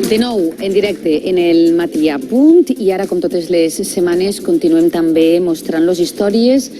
De nou, en directe, en el Matí a Punt, i ara, com totes les setmanes, continuem també mostrant-los històries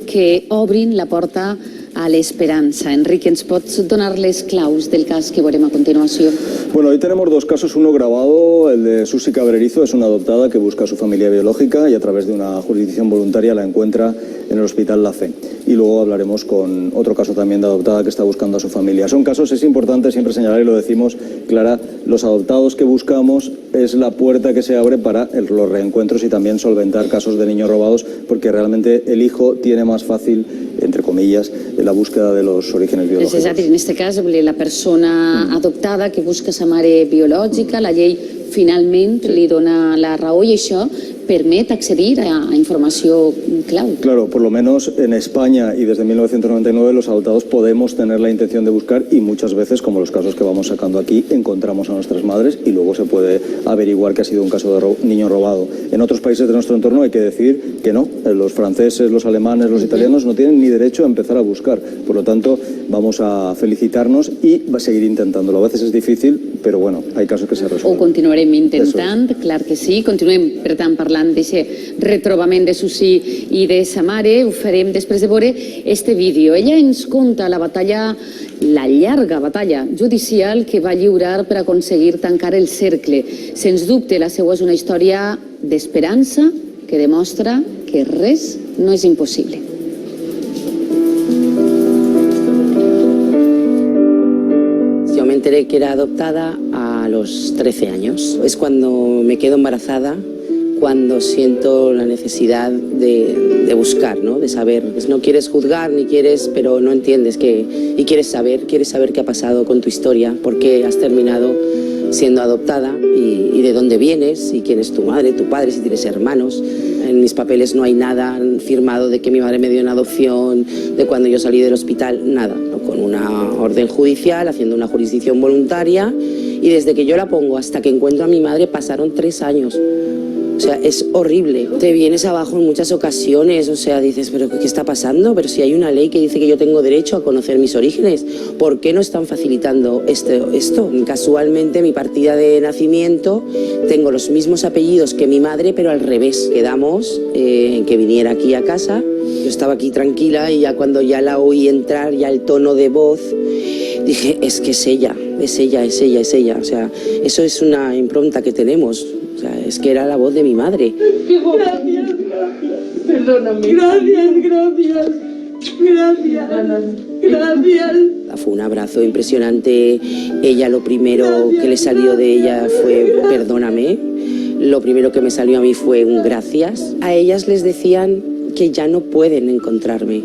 que obrin la porta a l'esperanza. Enrique, ¿ens pots donar les claus del cas que veurem a continuació? Bueno, hoy tenemos dos casos, uno grabado, el de Susi Cabrerizo, es una adoptada que busca a su familia biológica y a través de una jurisdicción voluntaria la encuentra en el Hospital La Fe. Y luego hablaremos con otro caso también de adoptada que está buscando a su familia. Son casos, es importante siempre señalar, y lo decimos, Clara, los adoptados que buscamos es la puerta que se abre para los reencuentros y también solventar casos de niños robados, porque realmente el hijo tiene más fácil, entre comillas, la búsqueda de los orígenes biológicos. És a dir, en aquest cas, la persona adoptada que busca sa mare biològica, la llei finalment li dona la raó i això permet accedir a informació clau. Claro, por lo menos en España y desde 1999 los adoptados podemos tener la intención de buscar y muchas veces, como los casos que vamos sacando aquí, encontramos a nuestras madres y luego se puede averiguar que ha sido un caso de niño robado. En otros países de nuestro entorno hay que decir que no, los franceses, los alemanes, los italianos no tienen ni derecho a empezar a buscar. Por lo tanto, vamos a felicitarnos y va a seguir intentándolo. A veces es difícil, pero bueno, hay casos que se resuelven. Ho continuarem intentant, clar que sí. Continuem, per tant, parlant d'aquest retrobament de Susi i de sa mare. Ho farem després de veure este vídeo. Ella ens conta la batalla, la llarga batalla judicial que va lliurar per aconseguir tancar el cercle. Sens dubte, la seva és una història d'esperança que demostra que res no és impossible. Yo me enteré que era adoptada a los 13 años. Es cuando me quedo embarazada, cuando siento la necesidad de buscar, ¿no? De saber. No quieres juzgar ni quieres, pero no entiendes y quieres saber qué ha pasado con tu historia, por qué has terminado siendo adoptada y de dónde vienes y quién es tu madre, tu padre, si tienes hermanos. En mis papeles no hay nada firmado de que mi madre me dio una adopción, de cuando yo salí del hospital, nada. Con una orden judicial, haciendo una jurisdicción voluntaria, y desde que yo la pongo hasta que encuentro a mi madre pasaron 3 años. O sea, es horrible. Te vienes abajo en muchas ocasiones, o sea, dices, ¿pero qué está pasando? Pero si hay una ley que dice que yo tengo derecho a conocer mis orígenes, ¿por qué no están facilitando esto? Casualmente, mi partida de nacimiento, tengo los mismos apellidos que mi madre, pero al revés. Quedamos en que viniera aquí a casa. Yo estaba aquí tranquila y ya cuando ya la oí entrar, ya el tono de voz, dije, es que es ella, es ella, es ella, es ella. O sea, eso es una impronta que tenemos. O sea, es que era la voz de mi madre. Gracias, gracias. Perdóname. Gracias. Fue un abrazo impresionante. Ella, lo primero que le salió de ella fue perdóname. Lo primero que me salió a mí fue un gracias. A ellas les decían que ya no pueden encontrarme.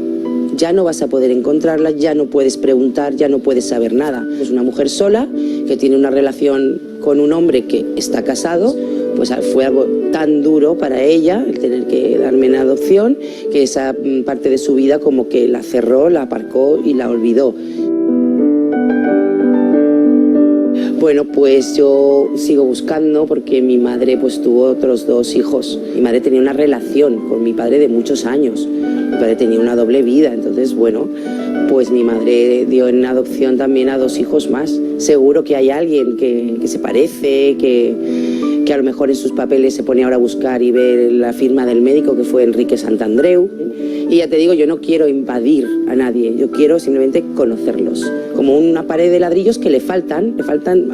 Ya no vas a poder encontrarla, ya no puedes preguntar, ya no puedes saber nada. Es una mujer sola que tiene una relación con un hombre que está casado, pues fue algo tan duro para ella el tener que darme en adopción, que esa parte de su vida como que la cerró, la aparcó y la olvidó. Bueno, pues yo sigo buscando porque mi madre pues tuvo otros 2 hijos. Mi madre tenía una relación con mi padre de muchos años. Mi padre tenía una doble vida, entonces bueno, pues mi madre dio en adopción también a 2 hijos más. Seguro que hay alguien que se parece, que a lo mejor en sus papeles se pone ahora a buscar y ver la firma del médico, que fue Enrique Santandreu. Y ya te digo, yo no quiero invadir a nadie, yo quiero simplemente conocerlos. Como una pared de ladrillos que le faltan,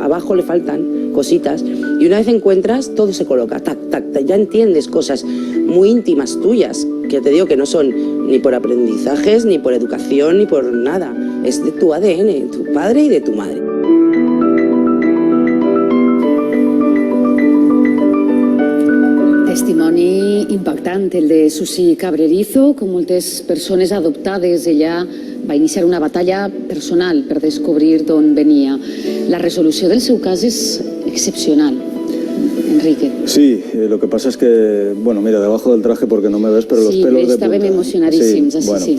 abajo le faltan cositas. Y una vez encuentras, todo se coloca, tac, tac, tac. Ya entiendes cosas muy íntimas tuyas, que te digo que no son ni por aprendizajes, ni por educación, ni por nada. Es de tu ADN, de tu padre y de tu madre. Testimoni impactant, el de Susi Cabrerizo. Com moltes persones adoptades, ella va iniciar una batalla personal per descobrir d'on venia. La resolució del seu cas és excepcional. Enrique. Sí, lo que pasa es que, bueno, mira, debajo del traje porque no me ves, pero los pelos de punta. Sí, estàvem emocionadíssims, sí, bueno, sí.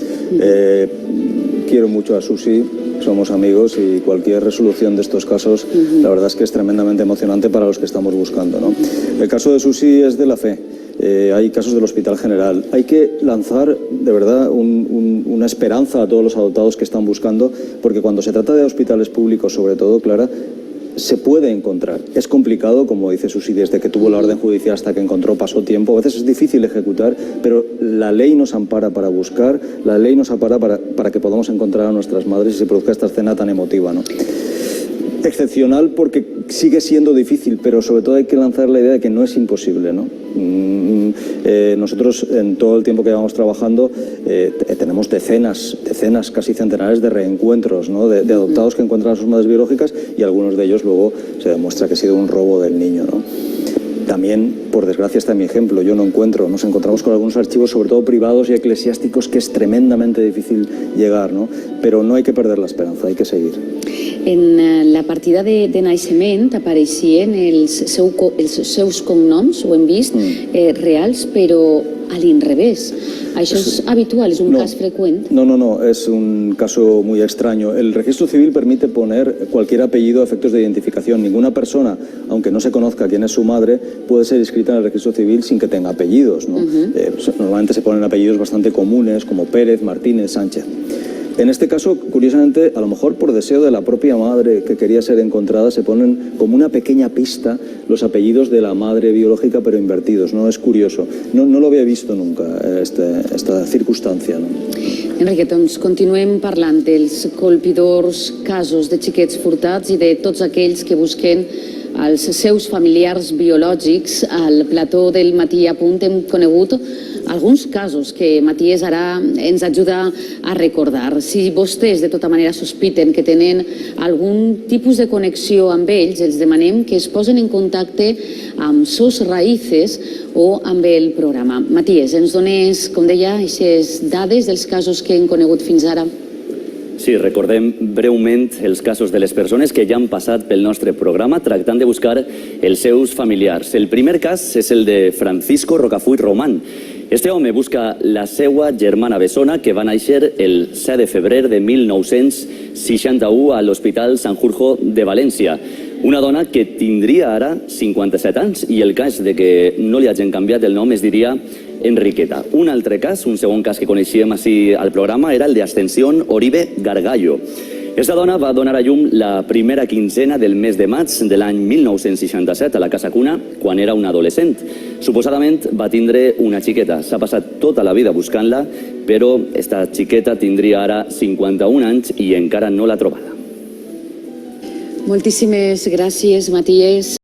Quiero mucho a Susi, somos amigos y cualquier resolución de estos casos, la verdad es que es tremendamente emocionante para los que estamos buscando, ¿no? El caso de Susi es de La Fe. Hay casos del Hospital General. Hay que lanzar, de verdad, una esperanza a todos los adoptados que están buscando, porque cuando se trata de hospitales públicos, sobre todo, Clara, se puede encontrar. Es complicado, como dice Susi, desde que tuvo la orden judicial hasta que encontró pasó tiempo. A veces es difícil ejecutar, pero la ley nos ampara para buscar, la ley nos ampara para que podamos encontrar a nuestras madres y se produzca esta escena tan emotiva, ¿no? Excepcional porque sigue siendo difícil, pero sobre todo hay que lanzar la idea de que no es imposible, ¿no? Nosotros en todo el tiempo que llevamos trabajando tenemos decenas, casi centenares de reencuentros, ¿no? de adoptados que encuentran a sus madres biológicas y algunos de ellos luego se demuestra que ha sido un robo del niño, ¿no? También, por desgracia, está mi ejemplo. Yo no encuentro, nos encontramos con algunos archivos, sobre todo privados y eclesiásticos, que es tremendamente difícil llegar, ¿no? Pero no hay que perder la esperanza, hay que seguir. En la partida de naixement apareixien els seus cognoms, ho hem vist, reals, però a l'inrevés. Això és habitual, és un cas frecuent. No, es un caso muy extraño. El registro civil permite poner cualquier apellido a efectos de identificación. Ninguna persona, aunque no se conozca quién es su madre, puede ser inscrita en el registro civil sin que tenga apellidos, ¿no? Normalmente se ponen apellidos bastante comunes como Pérez, Martínez, Sánchez. En este caso, curiosamente, a lo mejor por deseo de la propia madre que quería ser encontrada, se ponen como una pequeña pista los apellidos de la madre biológica, pero invertidos, ¿no? Es curioso. No lo había visto nunca, esta circunstància, no? Enrique, doncs continuem parlant dels colpidors casos de xiquets furtats i de tots aquells que busquen els seus familiars biològics. Al plató del Matí a Punt hem conegut alguns casos que Matías ara ens ajuda a recordar. Si vostès de tota manera sospiten que tenen algun tipus de connexió amb ells, els demanem que es posen en contacte amb SOS Raíces o amb el programa. Matías, ens dones, com deia, aquestes dades dels casos que hem conegut fins ara? Sí, recordem breument els casos de les persones que ja han passat pel nostre programa tractant de buscar els seus familiars. El primer cas és el de Francisco Rocafull Román. Este home busca la seva germana bessona que va néixer el 7 de febrer de 1961 a l'Hospital Sanjurjo de València. Una dona que tindria ara 57 anys i el cas de que no li hagin canviat el nom es diria Enriqueta. Un altre cas, un segon cas que coneixíem així al programa, era el d'Ascensión Oribe Gargallo. Aquesta dona va donar a llum la primera quinzena del mes de maig de l'any 1967 a la Casa Cuna, quan era una adolescent. Suposadament va tindre una xiqueta. S'ha passat tota la vida buscant-la, però aquesta xiqueta tindria ara 51 anys i encara no l'ha trobada. Moltíssimes gràcies, Matías.